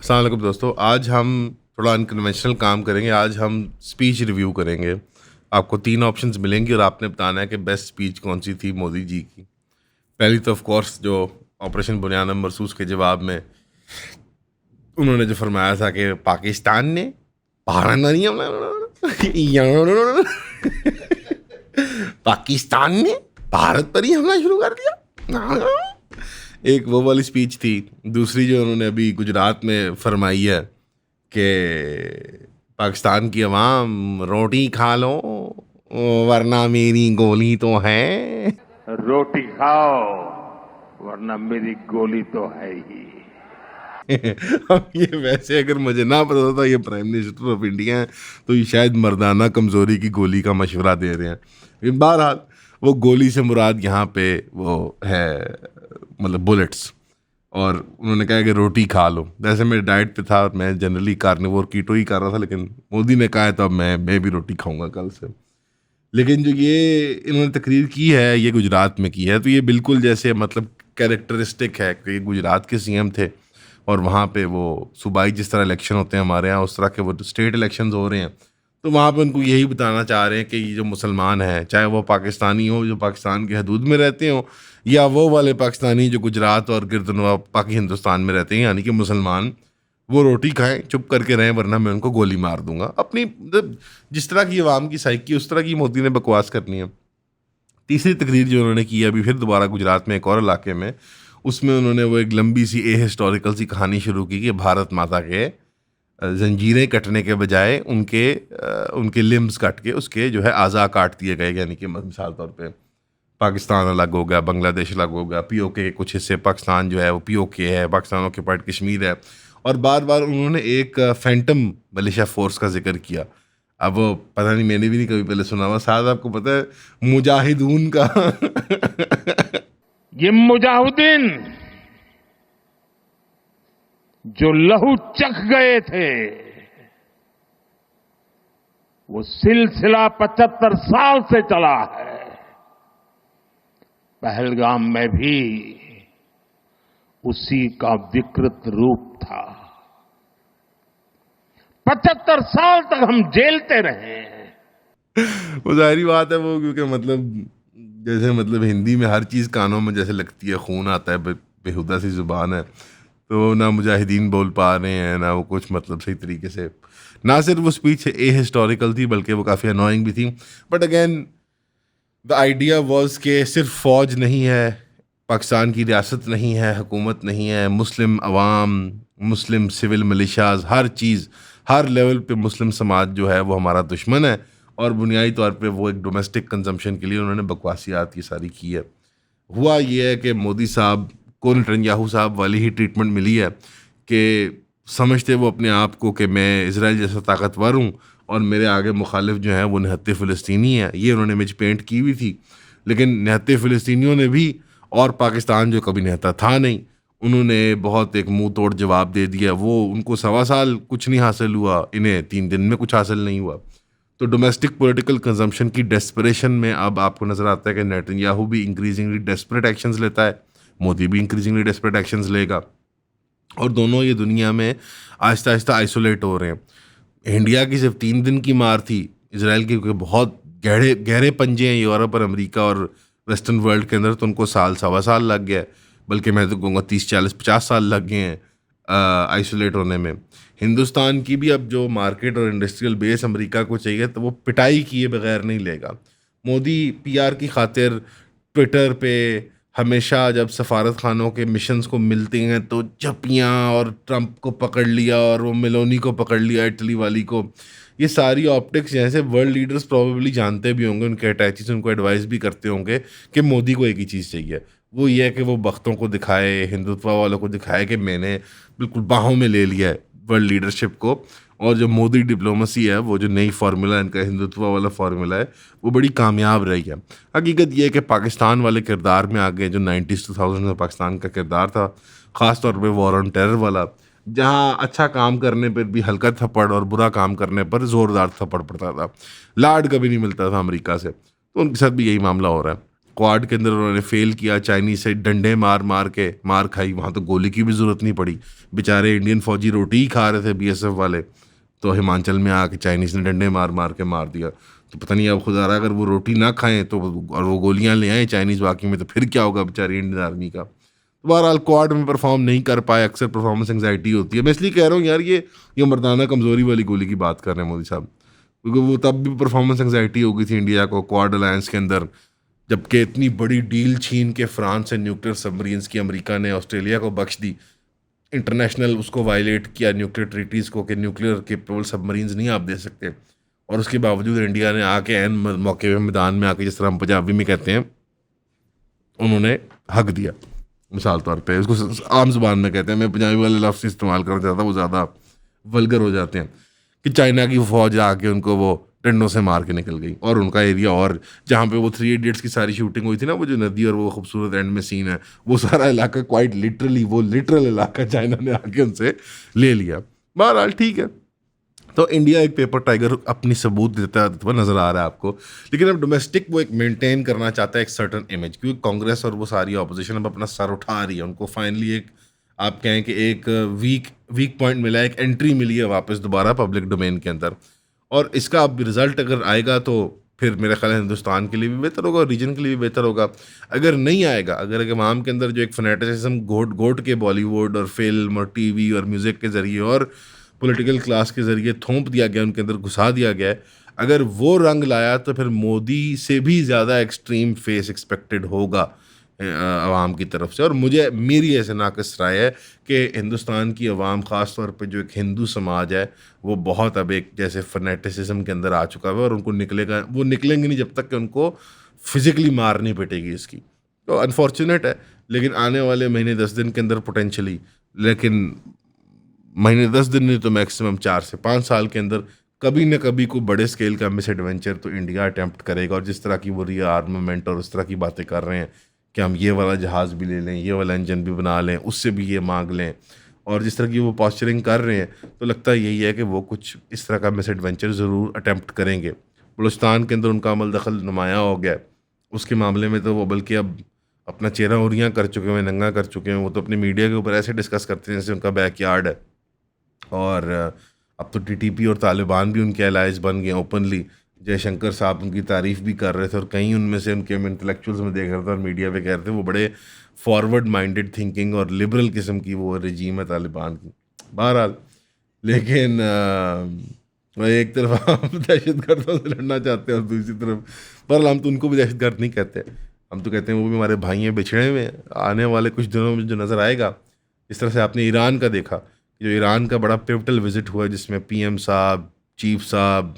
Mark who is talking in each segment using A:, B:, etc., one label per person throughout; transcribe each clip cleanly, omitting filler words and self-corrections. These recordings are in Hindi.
A: अस्सलाम वालेकुम दोस्तों। आज हम थोड़ा अनकन्वेंशनल काम करेंगे। आज हम स्पीच रिव्यू करेंगे। आपको 3 ऑप्शंस मिलेंगी और आपने बताना है कि बेस्ट स्पीच कौन सी थी मोदी जी की। पहली तो ऑफ कोर्स जो ऑपरेशन बुनियाद मरसूस के जवाब में उन्होंने जो फरमाया था कि पाकिस्तान ने भारत नहीं पाकिस्तान ने भारत पर ही हमला शुरू कर दिया। एक वो वाली स्पीच थी। दूसरी जो उन्होंने अभी गुजरात में फरमाई है कि पाकिस्तान की अवाम रोटी खा लो वरना मेरी गोली तो है।
B: रोटी खाओ वरना मेरी गोली तो है ही।
A: अब ये वैसे अगर मुझे ना पता होता ये प्राइम मिनिस्टर ऑफ इंडिया है तो ये शायद मर्दाना कमज़ोरी की गोली का मशवरा दे रहे हैं। लेकिन बहरहाल वो गोली से मुराद यहाँ पे वो है मतलब बुलेट्स। और उन्होंने कहा कि रोटी खा लो। वैसे मैं डाइट पे था और मैं जनरली कार्निवोर कीटो ही कर रहा था, लेकिन मोदी ने कहा है तो अब मैं भी रोटी खाऊंगा कल से। लेकिन जो ये इन्होंने तकरीर की है ये गुजरात में की है, तो ये बिल्कुल जैसे मतलब कैरेक्टरिस्टिक है कि गुजरात के सीएम थे और वहाँ पे वो सूबाई जिस तरह इलेक्शन होते हैं हमारे यहाँ उस तरह के वो स्टेट इलेक्शंस हो रहे हैं। तो वहाँ पे उनको यही बताना चाह रहे हैं कि ये जो मुसलमान हैं, चाहे वो पाकिस्तानी हो जो पाकिस्तान के हदूद में रहते हो, या वो वाले पाकिस्तानी जो गुजरात और गिरदनवा पाकि हिंदुस्तान में रहते हैं, यानी कि मुसलमान, वो रोटी खाएं, चुप करके रहें, वरना मैं उनको गोली मार दूंगा। अपनी मतलब जिस तरह की आवाम की साइकी उस तरह की मोदी ने बकवास करनी है। तीसरी तकरीर जो उन्होंने की है अभी फिर दोबारा गुजरात में एक और इलाके में, उसमें उन्होंने वो एक लंबी सी हिस्टोरिकल सी कहानी शुरू की कि भारत माता के जंजीरें कटने के बजाय उनके लिम्स कट के उसके जो है आज़ा काट दिए गए। यानी कि मिसाल तौर पे पाकिस्तान अलग हो गया, बांग्लादेश अलग हो गया, पीओके के कुछ हिस्से, पाकिस्तान जो है वो पीओके है, पाकिस्तान ऑक्यूपाइड कश्मीर है। और बार बार उन्होंने एक फैंटम मलिशिया फोर्स का जिक्र किया। अब वो पता नहीं, मैंने भी नहीं कभी पहले सुना हुआ। शायद आपको पता है मुजाहिदून का
B: ये मुजाहिदीन जो लहू चख गए थे वो सिलसिला 75 साल से चला है। पहलगाम में भी उसी का विकृत रूप था। 75 साल तक हम झेलते रहे।
A: वो जाहिर बात है वो, क्योंकि मतलब जैसे मतलब हिंदी में हर चीज़ कानों में जैसे लगती है, खून आता है, बेहुदा सी ज़ुबान है, तो ना मुजाहिदीन बोल पा रहे हैं ना वो कुछ मतलब सही तरीके से। ना सिर्फ वो स्पीच हिस्टोरिकल थी बल्कि वो काफ़ी अनोइंग भी थी। But again the idea was कि सिर्फ फ़ौज नहीं है, पाकिस्तान की रियासत नहीं है, हुकूमत नहीं है, मुस्लिम अवाम, मुस्लिम सिविल मिलिशियाज, हर चीज़, हर लेवल पे मुस्लिम समाज जो है वो हमारा दुश्मन है। और बुनियादी तौर पे वो एक डोमेस्टिक कंजम्पशन के लिए उन्होंने बकवासियात ये सारी की है। हुआ ये है कि मोदी साहब को नेतन्याहू साहब वाली ही ट्रीटमेंट मिली है कि समझते वो अपने आप को कि मैं इसराइल जैसा ताकतवर हूँ और मेरे आगे मुखालिफ जो हैं वो निहत्ते फ़िलिस्तीनी हैं। ये उन्होंने इमेज पेंट की हुई थी। लेकिन निहत्ते फ़िलिस्तीनियों ने भी, और पाकिस्तान जो कभी निहत्ता था नहीं, उन्होंने बहुत एक मुंह तोड़ जवाब दे दिया। वो उनको 1.25 साल कुछ नहीं हासिल हुआ, इन्हें 3 दिन में कुछ हासिल नहीं हुआ। तो डोमेस्टिक पॉलिटिकल कंजम्पशन की डेस्परेशन में अब आपको नज़र आता है कि नेतन्याहू भी इंक्रीजिंगली डेस्परेट एक्शंस लेता है, मोदी भी इंक्रीजिंगली डेस्परेट एक्शंस लेगा, और दोनों ये दुनिया में आहिस्ता आहिस्ता आइसोलेट हो रहे हैं। इंडिया की सिर्फ 3 दिन की मार थी, इसराइल की क्योंकि बहुत गहरे गहरे पंजे हैं यूरोप और अमेरिका और वेस्टर्न वर्ल्ड के अंदर, तो उनको 1.25 साल लग गया, बल्कि मैं तो कहूँगा 30, 40, 50 साल लग गए हैं आइसोलेट होने में। हिंदुस्तान की भी अब जो मार्केट और इंडस्ट्रियल बेस अमेरिका को चाहिए तो वो पिटाई किए बगैर नहीं लेगा। मोदी पीआर की खातिर ट्विटर पे हमेशा जब सफारत खानों के मिशंस को मिलते हैं तो जपियाँ, और ट्रंप को पकड़ लिया और वो मेलोनी को पकड़ लिया, इटली वाली को, ये सारी ऑप्टिक्स जैसे वर्ल्ड लीडर्स प्रोबेबली जानते भी होंगे, उनके अटैचीज उनको एडवाइस भी करते होंगे कि मोदी को एक ही चीज़ चाहिए, वो ये है कि वो बख्तों को दिखाए, हिंदुत्व वालों को दिखाए कि मैंने बिल्कुल बाहों में ले लिया है वर्ल्ड लीडरशिप को। और जो मोदी डिप्लोमेसी है, वो जो नई फार्मूला इनका हिंदुत्व वाला फार्मूला है, वो बड़ी कामयाब रही है। हकीकत ये है कि पाकिस्तान वाले किरदार में आगे जो 90s 2000 में पाकिस्तान का किरदार था, ख़ास तौर पे वॉर ऑन टेरर वाला, जहाँ अच्छा काम करने पर भी हल्का थप्पड़ और बुरा काम करने पर ज़ोरदार थप्पड़ पड़ता था, लाड कभी नहीं मिलता था अमेरिका से, तो उनके साथ भी यही मामला हो रहा है। क्वाड के अंदर उन्होंने फेल किया, चाइनीज से डंडे मार खाई, वहाँ तो गोली की भी ज़रूरत नहीं पड़ी, बेचारे इंडियन फौजी रोटी ही खा रहे थे बीएसएफ वाले, तो हिमाचल में आके चाइनीज़ ने डंडे मार के मार दिया। तो पता नहीं अब खुदा रहा अगर वो रोटी ना खाएं तो और वो गोलियां ले आए चाइनीज़ वाकई में, तो फिर क्या होगा बेचारी इंडियन आर्मी का। तो बहरहाल क्वाड में परफॉर्म नहीं कर पाए, अक्सर परफॉर्मेंस एंग्जाइटी होती है। मैं इसलिए कह रहा हूँ यार ये मर्दाना कमज़ोरी वाली गोली की बात कर रहे हैं मोदी साहब, क्योंकि वो तब भी परफॉर्मेंस एंग्जाइटी हो गई थी इंडिया को क्वाड अलायंस के अंदर, जबकि इतनी बड़ी डील छीन के फ्रांस से न्यूक्लियर सबमरीन्स की अमेरिका ने ऑस्ट्रेलिया को बख्श दी, इंटरनेशनल उसको वायलेट किया न्यूक्लियर ट्रीटीज़ को कि न्यूक्लियर केपेबल सबमरीन्स नहीं आप दे सकते, और उसके बावजूद इंडिया ने आके एन मौके पे मैदान में आके, जिस तरह हम पंजाबी में कहते हैं, उन्होंने हक दिया। मिसाल तौर पे उसको आम जुबान में कहते हैं, मैं पंजाबी वाले लफ्ज़ इस्तेमाल करना चाहता हूँ, वो ज़्यादा वल्गर हो जाते हैं, कि चाइना की फौज आके उनको वो डंडों से मार के निकल गई, और उनका एरिया, और जहाँ पे वो 3 इडियट्स की सारी शूटिंग हुई थी ना, वो जो नदी और वो खूबसूरत एंड में सीन है, वो सारा इलाका क्वाइट लिटरली वो लिटरल इलाका चाइना ने आके उनसे ले लिया। बहरहाल ठीक है, तो इंडिया एक पेपर टाइगर अपनी सबूत देता हुआ नज़र आ रहा है आपको, लेकिन अब डोमेस्टिक वो एक मेंटेन करना चाहता है एक सर्टन इमेज, क्योंकि कांग्रेस और वो सारी ऑपोजिशन अब अपना सर उठा रही है, उनको फाइनली एक आप कहें कि एक वीक पॉइंट मिला है, एक एंट्री मिली है वापस दोबारा पब्लिक डोमेन के अंदर, और इसका अब रिजल्ट अगर आएगा तो फिर मेरा ख्याल है हिंदुस्तान के लिए भी बेहतर होगा और रीजन के लिए भी बेहतर होगा। अगर नहीं आएगा, अगर अवाम के अंदर जो एक फनेटिसिज्म घोट के बॉलीवुड और फिल्म और टीवी और म्यूज़िक के ज़रिए और पॉलिटिकल क्लास के ज़रिए थोप दिया गया, उनके अंदर घुसा दिया गया है, अगर वो रंग लाया तो फिर मोदी से भी ज़्यादा एक्सट्रीम फेस एक्सपेक्टेड होगा आवाम की तरफ से। और मेरी ऐसे नाक़िस राय है कि हिंदुस्तान की आवाम, ख़ास तौर पे जो एक हिंदू समाज है, वो बहुत अब एक जैसे फनेटिसिज्म के अंदर आ चुका है, और उनको वो निकलेंगे नहीं जब तक कि उनको फिज़िकली मार नहीं पिटेगी इसकी। तो अनफॉर्चुनेट है, लेकिन आने वाले महीने 10 दिन के अंदर पोटेंशली, लेकिन महीने 10 दिन नहीं तो मैक्सिमम 4 से 5 साल के अंदर कभी न कभी कोई बड़े स्केल का मिस एडवेंचर तो इंडिया अटैम्प्ट करेगा। और जिस तरह की वो रीआर्मामेंट और उस तरह की बातें कर रहे हैं कि हम ये वाला जहाज़ भी ले लें, ये वाला इंजन भी बना लें, उससे भी ये मांग लें, और जिस तरह की वो पॉस्चरिंग कर रहे हैं, तो लगता यही है कि वो कुछ इस तरह का मिस एडवेंचर ज़रूर अटैम्प्ट करेंगे। बलूचिस्तान के अंदर उनका अमल दखल नुमाया हो गया है, उसके मामले में तो वो बल्कि अब अपना चेहरा उरियाँ कर चुके हैं, नंगा कर चुके हैं। वो तो अपने मीडिया के ऊपर ऐसे डिस्कस करते हैं जैसे उनका बैकयार्ड है, और अब तो टीटीपी और तालिबान भी उनके एलाइज बन गए ओपनली। जयशंकर साहब उनकी तारीफ़ भी कर रहे थे, और कई उनमें से उनके इंटेलेक्चुअल्स में देख रहे थे और मीडिया पे कह रहे थे वो बड़े फॉरवर्ड माइंडेड थिंकिंग और लिबरल किस्म की वो रजीम है तालिबान की। बहरहाल, लेकिन एक तरफ हम दहशतगर्दों से लड़ना चाहते हैं और दूसरी तरफ, बहरहाल हम तो उनको भी दहशतगर्द नहीं कहते, हम तो कहते हैं वो भी हमारे भाई हैं बिछड़े हुए हैं। आने वाले कुछ दिनों में जो नज़र आएगा, इस तरह से आपने ईरान का देखा, जो ईरान का बड़ा पिवटल विज़िट हुआ, जिसमें पीएम साहब, चीफ साहब,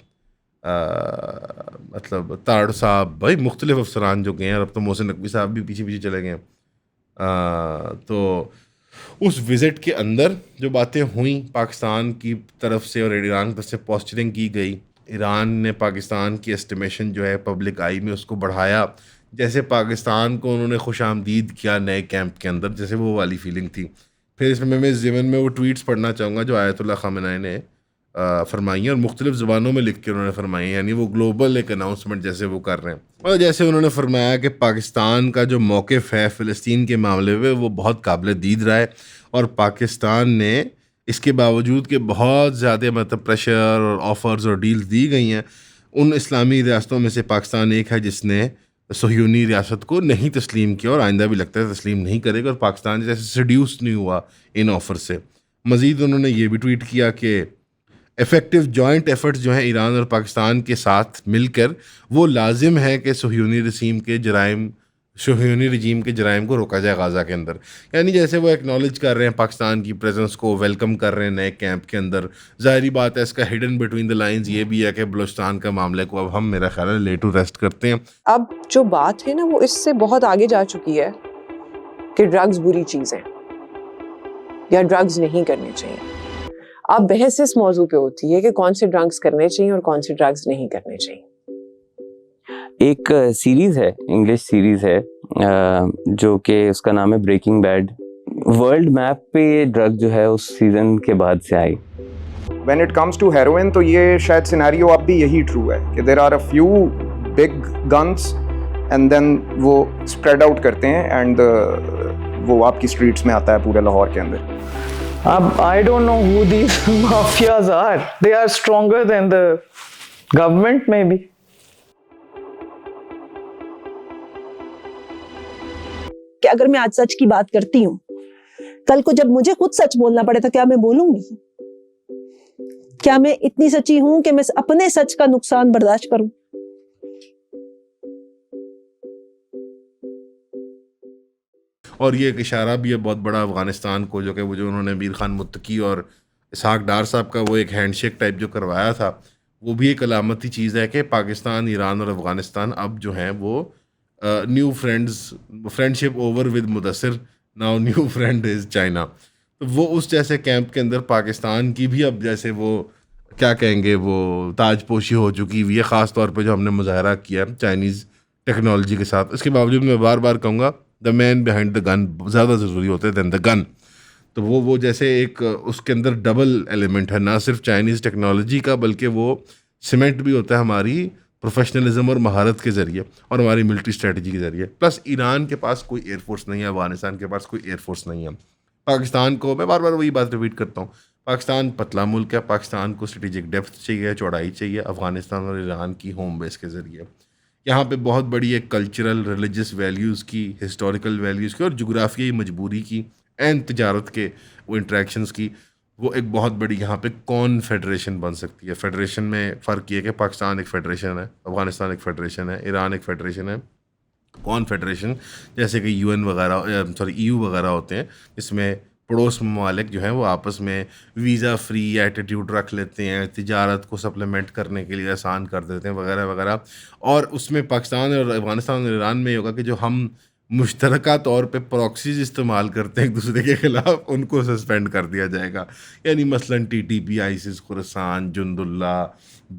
A: मतलब ताड़ साहब, भाई मुख्तलिफ अफसरान जो गए हैं, और अब तो मोहसिन नकवी साहब भी पीछे पीछे चले गए। तो उस विज़िट के अंदर जो बातें हुई पाकिस्तान की तरफ से और ईरान की तरफ से पोस्चरिंग की गई, ईरान ने पाकिस्तान की एस्टिमेशन जो है पब्लिक आई में उसको बढ़ाया, जैसे पाकिस्तान को उन्होंने खुशामदीद किया नए कैंप के अंदर, जैसे वो वाली फीलिंग थी। फिर इसमें मैं इस ज़िमन में वो ट्वीट्स पढ़ना चाहूँगा जो आयतुल्लाह ख़ामेनी ने फरमाई है, और मुख्तलिफ़ ज़बानों में लिख के उन्होंने फरमाई है, यानी वो ग्लोबल एक अनाउंसमेंट जैसे वो कर रहे हैं। और जैसे उन्होंने फरमाया कि पाकिस्तान का जो मौक़िफ़ है फ़िलिस्तीन के मामले में, वो बहुत काबिल दीद रहा है, और पाकिस्तान ने इसके बावजूद कि बहुत ज़्यादा मतलब प्रेशर और ऑफ़र्स और डील्स दी गई हैं, उन इस्लामी रियासतों में से पाकिस्तान एक है जिसने सोहियोनी रियासत को नहीं तस्लीम किया, और आइंदा भी लगता है तस्लीम नहीं करेगा, और पाकिस्तान जैसे सड्यूस नहीं हुआ इन ऑफ़र से। मज़ीद उन्होंने ये भी ट्वीट किया कि इफ़ेक्टिव जॉइंट एफर्ट्स जो हैं ईरान और पाकिस्तान के साथ मिलकर, वो लाजिम है कि सोहियोनी रजीम के जराइम को रोका जाए गाज़ा के अंदर। यानी जैसे वो एक्नॉलेज कर रहे हैं पाकिस्तान की प्रेजेंस को, वेलकम कर रहे हैं नए कैंप के अंदर। ज़ाहिरी बात है, इसका हिडन बिटवीन द लाइंस ये भी है कि बलूचिस्तान का मामले को अब हम मेरा ख्याल है ले टू रेस्ट करते हैं।
C: अब जो बात है ना, वो इससे बहुत आगे जा चुकी है कि ड्रग्स बुरी चीज़ है या ड्रग्स नहीं करने चाहिए। अब बहस इस मौजू पे होती है कि कौन से ड्रग्स करने चाहिए और कौन से ड्रग्स नहीं करने चाहिए।
D: एक सीरीज है, इंग्लिश सीरीज है, जो कि उसका नाम है ब्रेकिंग बैड। वर्ल्ड मैप पे ये ड्रग जो है उस सीजन के बाद से आई।
E: When it comes to heroin, तो ये शायद सिनेरियो अब भी यही ट्रू है कि there are a few big guns and then वो स्प्रेड आउट करते हैं एंड वो आपकी स्ट्रीट्स में आता है पूरे लाहौर के अंदर.
F: I don't know who these mafias are. They are stronger than the government, maybe.
G: कि अगर मैं आज सच की बात करती हूँ, कल को जब मुझे खुद सच बोलना पड़े तो क्या मैं बोलूंगी? क्या मैं इतनी सच्ची हूं कि मैं अपने सच का नुकसान बर्दाश्त करूं?
A: और ये एक इशारा भी है बहुत बड़ा अफ़गानिस्तान को, जो कि वो जो उन्होंने अमीर खान मुत्तकी और इसहाक डार साहब का वो एक हैंडशेक टाइप जो करवाया था, वो भी एक अलामती चीज़ है कि पाकिस्तान, ईरान और अफ़गानिस्तान अब जो हैं वो new friendship over with Mudassir, now new friend is China. तो वो उस जैसे कैंप के अंदर पाकिस्तान की भी अब जैसे वो क्या कहेंगे वो ताजपोशी हो चुकी हुई है, ख़ास तौर पे जो हमने मुजाहरा किया चाइनीज़ टेक्नोलॉजी के साथ. इसके बावजूद मैं बार बार कहूँगा the man behind the gun ज़्यादा ज़रूरी होते हैं दैन द गन. तो वो जैसे एक उसके अंदर डबल एलिमेंट है, ना सिर्फ चाइनीज़ टेक्नोलॉजी का बल्कि वो सीमेंट भी होता है हमारी प्रोफेशनलिज्म और महारत के ज़रिए और हमारी मिलिट्री स्ट्रेटजी के ज़रिए. प्लस ईरान के पास कोई एयरफोर्स नहीं है, अफगानिस्तान के पास कोई एयरफोर्स नहीं है. पाकिस्तान को, मैं बार बार वही बात रिपीट करता हूँ, पाकिस्तान पतला मुल्क है, पाकिस्तान को स्ट्रेटेजिक डेप्थ चाहिए, चौड़ाई चाहिए अफ़गानिस्तान और ईरान की होम बेस के ज़रिए. यहाँ पे बहुत बड़ी एक कल्चरल, रिलीजियस वैल्यूज़ की, हिस्टोरिकल वैल्यूज़ की और जोग्राफियाई मजबूरी की एंड तिजारत के वो इंट्रैक्शंस की, वो एक बहुत बड़ी यहाँ पे कॉन्फेडरेशन बन सकती है. फेडरेशन में फ़र्क ये है कि पाकिस्तान एक फ़ेडरेशन है, अफ़गानिस्तान एक फ़ेडरेशन है, ईरान एक फ़ेडरेशन है. कॉन्फेडरेशन जैसे कि यूएन वगैरह, EU वगैरह होते हैं, जिसमें पड़ोस ममालिक जो हैं वो आपस में वीज़ा फ्री एटीट्यूड रख लेते हैं, तिजारत को सप्लीमेंट करने के लिए आसान कर देते हैं वगैरह वगैरह. और उसमें पाकिस्तान और अफ़गानिस्तान और ईरान में ये होगा कि जो हम मुश्तरका तौर पे प्रॉक्सीज इस्तेमाल करते हैं एक दूसरे के ख़िलाफ़, उनको सस्पेंड कर दिया जाएगा. यानी मसलन TTP, ISIS, खुरसान, जुंदुल्ला,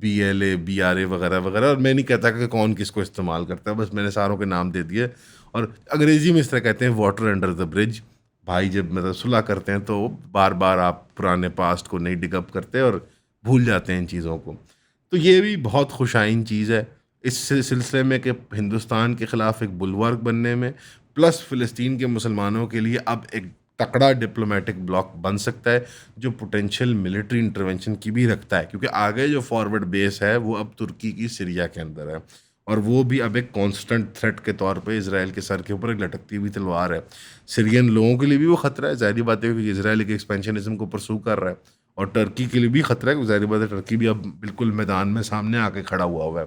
A: BLA, BRA वगैरह वगैरह. और मैं नहीं कहता कि कौन किसको इस्तेमाल करता है, बस मैंने सारों के नाम दे दिए. और अंग्रेज़ी में इस तरह कहते हैं वाटर अंडर द ब्रिज. भाई जब मतलब सुलह करते हैं तो बार बार आप पुराने पास्ट को नहीं डिगअप करते और भूल जाते हैं इन चीज़ों को. तो ये भी बहुत खुशाइन चीज़ है इस सिलसिले में कि हिंदुस्तान के ख़िलाफ़ एक बुलवर्क बनने में, प्लस फ़िलिस्तीन के मुसलमानों के लिए अब एक तकड़ा डिप्लोमेटिक ब्लॉक बन सकता है जो पोटेंशियल मिलिट्री इंटरवेंशन की भी रखता है, क्योंकि आगे जो फॉरवर्ड बेस है वो अब तुर्की की सीरिया के अंदर है और वो भी अब एक कांस्टेंट थ्रेट के तौर पे इजराइल के सर के ऊपर एक लटकती हुई तलवार है. सीरियन लोगों के लिए भी वो ख़तरा है, ज़ाहिर बात है, क्योंकि इजराइल एक एक्सपेंशनिज्म को परसू कर रहा है. और टर्की के लिए भी ख़तरा है, ज़ाहिर बात है टर्की भी अब बिल्कुल मैदान में सामने आके खड़ा हुआ है.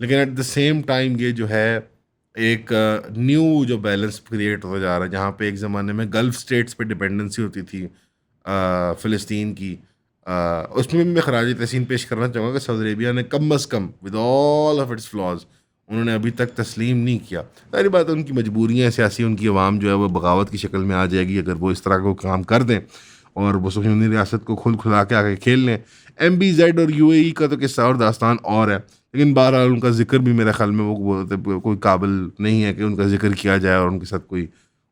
A: लेकिन एट द सेम टाइम ये जो है एक न्यू जो बैलेंस क्रिएट होता जा रहा है, जहाँ पे एक ज़माने में गल्फ़ स्टेट्स पे डिपेंडेंसी होती थी फ़िलिस्तीन की, उसमें भी मैं खराज तहसीन पेश करना चाहूँगा कि सऊदी अरेबिया ने कम अज़ come with all of its flaws उन्होंने अभी तक तस्लीम नहीं किया. सारी बात है, उनकी मजबूरियाँ सियासी, उनकी आवाम जो है वो बगावत की शक्ल में आ जाएगी अगर वो इस तरह को काम कर दें और वो सुकूनी रियासत को खुला के आके खेल लें. MBZ और UAE का तो किस्सा और दास्तान और है, लेकिन बहरहाल उनका जिक्र भी मेरे ख्याल में वो कोई काबिल नहीं है कि उनका जिक्र किया जाए और उनके साथ कोई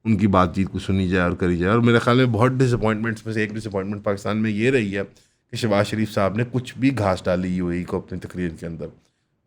A: उनकी बातचीत को सुनी जाए और करी जाए. और मेरे ख्याल में बहुत डिसअपॉइंटमेंट्स में से एक डिसअपॉइंटमेंट पाकिस्तान में ये रही है कि शहबाज शरीफ साहब ने कुछ भी घास डाली UAE को अपनी तकरीर के अंदर,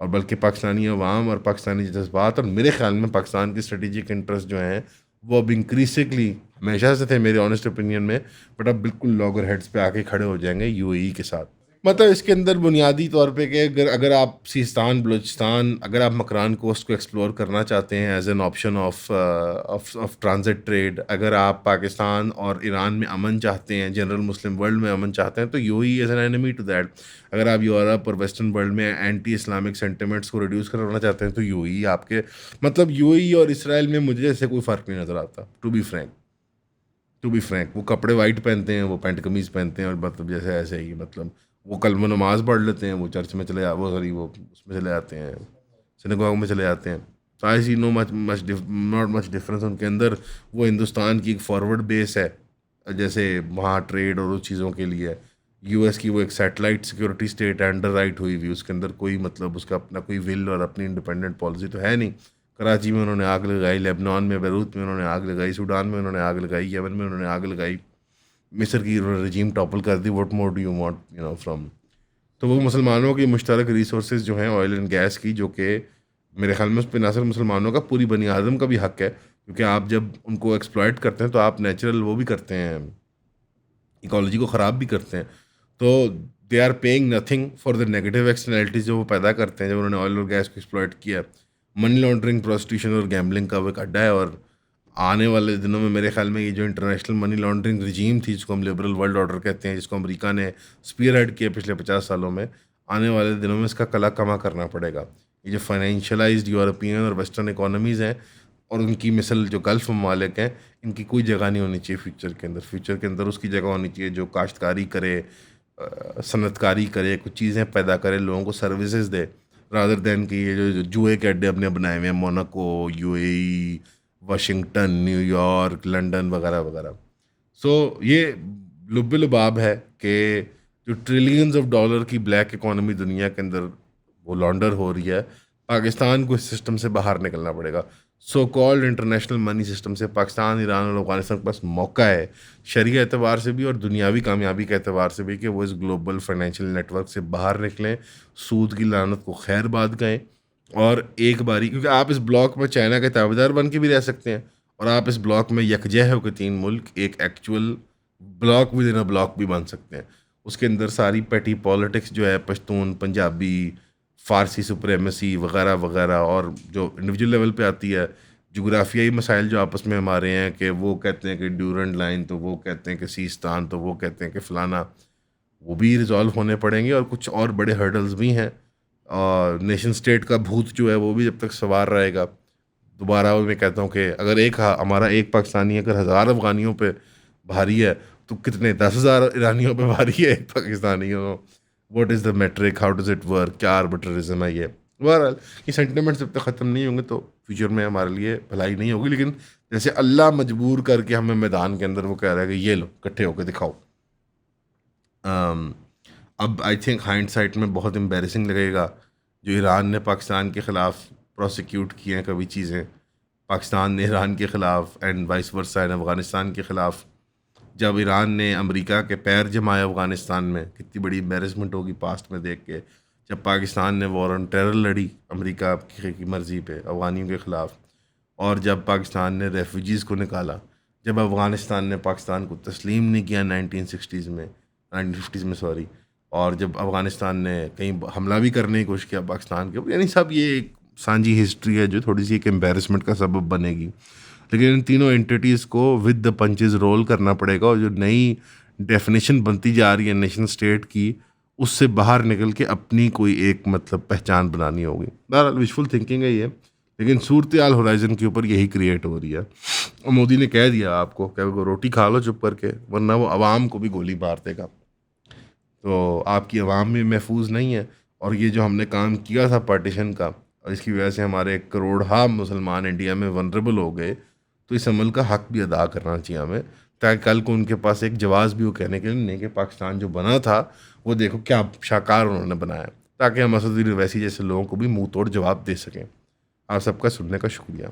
A: और बल्कि पाकिस्तानी अवाम और पाकिस्तानी जज्बात और मेरे ख्याल में पाकिस्तान के स्ट्रेटेजिक इंटरेस्ट जो हैं वो अब इंक्रीसिंगली, हमेशा से थे मेरे ऑनेस्ट ओपिनियन में, बट अब बिल्कुल लॉगर हेड्स पे आके खड़े हो जाएंगे UAE के साथ. मतलब इसके अंदर बुनियादी तौर पे कि अगर आप सिस्तान, बलूचिस्तान, अगर आप मकरान कोस्ट को एक्सप्लोर करना चाहते हैं as an option of transit trade, अगर आप पाकिस्तान और ईरान में अमन चाहते हैं, जनरल मुस्लिम वर्ल्ड में अमन चाहते हैं, तो UAE as an enemy to that. अगर आप यूरोप और वेस्टर्न वर्ल्ड में एंटी इस्लामिक सेंटिमेंट्स को रिड्यूस करना चाहते हैं तो UAE आपके, मतलब UAE और इसराइल में मुझे ऐसे कोई फ़र्क नहीं नज़र आता. टू बी फ्रैंक वो कपड़े वाइट पहनते हैं, वो पैंट कमीज़ पहनते हैं और मतलब जैसे ऐसे ही, मतलब वो कलम नमाज पढ़ लेते हैं, वो चर्च में चले वो उसमें चले जाते हैं, सिनेगॉग में चले जाते हैं. तो आई सी नॉट मच डिफरेंस उनके अंदर. वो हिंदुस्तान की एक फॉरवर्ड बेस है, जैसे वहाँ ट्रेड और उस चीज़ों के लिए US की वो एक satellite security state under right हुई हुई, उसके अंदर कोई मतलब उसका अपना कोई विल और अपनी इंडिपेंडेंट पॉलिसी तो है नहीं. कराची में उन्होंने आग लगाई, लेबनान में, बैरूत में उन्होंने आग लगाई, सूडान में उन्होंने आग लगाई, यमन में उन्होंने आग लगाई, मिस्र की रजीम टॉपल कर दी. What more do you want from. तो वो मुसलमानों की मुश्तरक रिसोर्सेज जो हैं ऑयल एंड गैस की, जो कि मेरे ख्याल में उस पर ना सिर्फ मुसलमानों का, पूरी बनी आदम का भी हक है, क्योंकि आप जब उनको एक्सप्लॉइट करते हैं तो आप नेचुरल वो भी करते हैं, इकोलॉजी को ख़राब भी करते हैं। तो they are paying nothing for the negative externalities जो वो पैदा करते हैं जब उन्होंने ऑयल और गैस को एक्सप्लॉइट किया। मनी लॉन्ड्रिंग, प्रोस्टिट्यूशन और गैम्बलिंग का वो एक अड्डा है, और आने वाले दिनों में मेरे ख्याल में ये जो इंटरनेशनल मनी लॉन्ड्रिंग रिजीम थी, जिसको हम लिबरल वर्ल्ड ऑर्डर कहते हैं, जिसको अमेरिका ने स्पीयरहेड किया पिछले 50 सालों में, आने वाले दिनों में इसका कला कमा करना पड़ेगा। ये जो फाइनेंशलाइज्ड यूरोपियन और वेस्टर्न इकोनॉमीज़ हैं और उनकी मिसल जो गल्फ़ ममालिक हैं, इनकी कोई जगह नहीं होनी चाहिए फ्यूचर के अंदर। फ्यूचर के अंदर उसकी जगह होनी चाहिए जो काश्तकारी करे, सनतकारी करे, कुछ चीज़ें पैदा करे, लोगों को सर्विसेज दे, रादर दैन कि ये जो जुए के अड्डे अपने बनाए हुए हैं, Monaco, UAE, Washington, New York, London वगैरह वगैरह। सो ये लुब्बे लुबाब है कि जो ट्रिलियंस ऑफ डॉलर की ब्लैक इकोनॉमी दुनिया के अंदर वो लॉन्डर हो रही है, पाकिस्तान को इस सिस्टम से बाहर निकलना पड़ेगा। So called international money system से पाकिस्तान, ईरान और अफगानिस्तान के पास मौका है, शरीय एतबार से भी और दुनियावी कामयाबी के एतबार से भी, कि वो इस ग्लोबल फाइनेंशियल नेटवर्क से बाहर निकलें, सूद की लानत को खैर बाद गएँ, और एक बारी, क्योंकि आप इस ब्लॉक में चाइना के ताबेदार बन के भी रह सकते हैं, और आप इस ब्लॉक में यकजह होकर 3 मुल्क एक actual block with in a block भी बन सकते हैं। उसके अंदर सारी पेटी पॉलिटिक्स जो है, पश्तून, पंजाबी, फ़ारसी सुप्रेमेसी वगैरह वगैरह, और जो इंडिविजुअल लेवल पे आती है, जोग्राफियाई मसाइल जो आपस में हमारे हैं, कि वो कहते हैं कि ड्यूरेंट लाइन, तो वो कहते हैं कि सीस्तान, तो वो कहते हैं कि फ़लाना, वो भी रिजॉल्व होने पड़ेंगे। और कुछ और बड़े हर्डल्स भी हैं, और नेशन स्टेट का भूत जो है वो भी जब तक सवार रहेगा। दोबारा मैं कहता हूँ कि अगर हमारा एक पाकिस्तानी अगर 1000 अफ़गानियों पे भारी है, तो कितने 10,000 ईरानियों पे भारी है एक पाकिस्तानी हो। What is the metric, how does it work, क्या आर्बिट्ररिज्म है ये। बहरहाल ये सेंटिमेंट्स जब तक ख़त्म नहीं होंगे तो फ्यूचर में हमारे लिए भलाई नहीं होगी। लेकिन जैसे अल्लाह मजबूर करके हमें मैदान के अंदर वो कह रहा है कि ये लो इकट्ठे होकर दिखाओ। अब आई थिंक हाइंडसाइट में बहुत एम्बेरसिंग लगेगा जो ईरान ने पाकिस्तान के ख़िलाफ़ प्रोसिक्यूट किए हैं कभी चीज़ें, पाकिस्तान ने ईरान के ख़िलाफ़, and vice versa and Afghanistan के ख़िलाफ़। जब ईरान ने अमेरिका के पैर जमाए अफ़गानिस्तान में, कितनी बड़ी एम्बेरसमेंट होगी पास्ट में देख के। जब पाकिस्तान ने वॉर ऑन टेरर लड़ी अमेरिका की मर्ज़ी पे अफ़गानियों के ख़िलाफ़, और जब पाकिस्तान ने रेफ्यूजीज़ को निकाला, जब अफ़गानिस्तान ने पाकिस्तान को तस्लीम नहीं किया 1950s में सॉरी, और जब अफ़गानिस्तान ने कहीं हमला भी करने की कोशिश किया पाकिस्तान के ऊपर, यानी सब ये एक सांझी हिस्ट्री है जो थोड़ी सी एक एम्बेरसमेंट का सबब बनेगी। लेकिन इन तीनों एंटिटीज़ को विद द पंचेस रोल करना पड़ेगा, और जो नई डेफिनेशन बनती जा रही है नेशन स्टेट की, उससे बाहर निकल के अपनी कोई एक मतलब पहचान बनानी होगी। बहरहाल विशफुल थिंकिंग है ये, लेकिन सूरत हाल होराइजन के ऊपर यही क्रिएट हो रही है। और मोदी ने कह दिया आपको क्या, वो रोटी खा लो चुप करके, वरना वो आवाम को भी गोली मार देगा। तो आपकी आवाम भी महफूज नहीं है, और ये जो हमने काम किया था पार्टीशन का, और इसकी वजह से हमारे करोड़हा मुसलमान इंडिया में वनरेबल हो गए, तो इस अमल का हक भी अदा करना चाहिए हमें, ताकि कल को उनके पास एक जवाब भी हो कहने के लिए नहीं कि पाकिस्तान जो बना था वो देखो क्या शाकार उन्होंने बनाया, ताकि हम असद वैसी जैसे लोगों को भी मुंह तोड़ जवाब दे सकें। आप सबका सुनने का शुक्रिया।